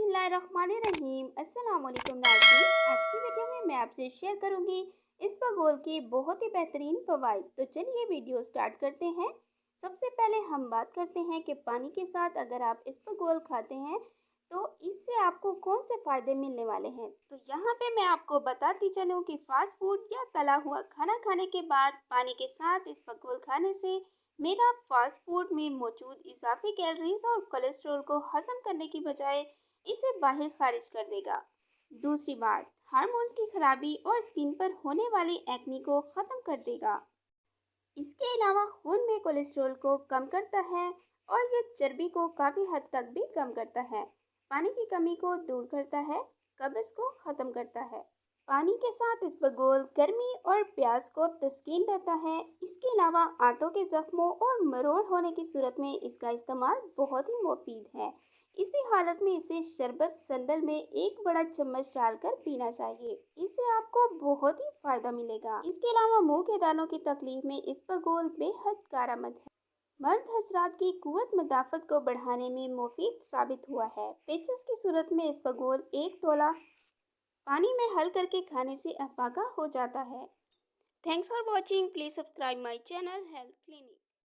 बिस्मिल्लाहिर्रहमानिर्रहीम। अस्सलाम वालेकुम नाज़रीन। आज की वीडियो में मैं आपसे शेयर करूंगी इसबगोल के बहुत ही बेहतरीन फ़वाइद। तो चलिए वीडियो स्टार्ट करते हैं। सबसे पहले हम बात करते हैं कि पानी के साथ अगर आप इसबगोल खाते हैं तो इससे आपको कौन से फ़ायदे मिलने वाले हैं। तो यहाँ पे मैं आपको बताती चलूँ कि फास्ट फूड या तला हुआ खाना खाने के बाद पानी के साथ इसबगोल खाने से मेरा फास्ट फूड में मौजूद इजाफी कैलोरीज और कोलेस्ट्रॉल को हजम करने की बजाय इसे बाहर खारिज कर देगा। दूसरी बात, हार्मोन्स की खराबी और स्किन पर होने वाली एक्नी को ख़त्म कर देगा। इसके अलावा खून में कोलेस्ट्रॉल को कम करता है और ये चर्बी को काफ़ी हद तक भी कम करता है। पानी की कमी को दूर करता है, कब्ज़ को ख़त्म करता है। पानी के साथ इसबगोल गर्मी और प्यास को तस्कीन देता है। इसके अलावा आंतों के जख्मों और मरोड़ होने की सूरत में इसका इस्तेमाल बहुत ही मुफीद है। इसी हालत में इसे शरबत संदल में एक बड़ा चम्मच डालकर पीना चाहिए। इससे आपको बहुत ही फायदा मिलेगा। इसके अलावा मुंह के दानों की तकलीफ में इसबगोल बेहद कारआमद है। मर्द हजरात की कुव्वत मदाफत को बढ़ाने में मुफीद साबित हुआ है। पेचिश की सूरत में इसबगोल एक तोला पानी में हल करके खाने से अफाका हो जाता है। Thanks for watching. Please subscribe my channel health clinic.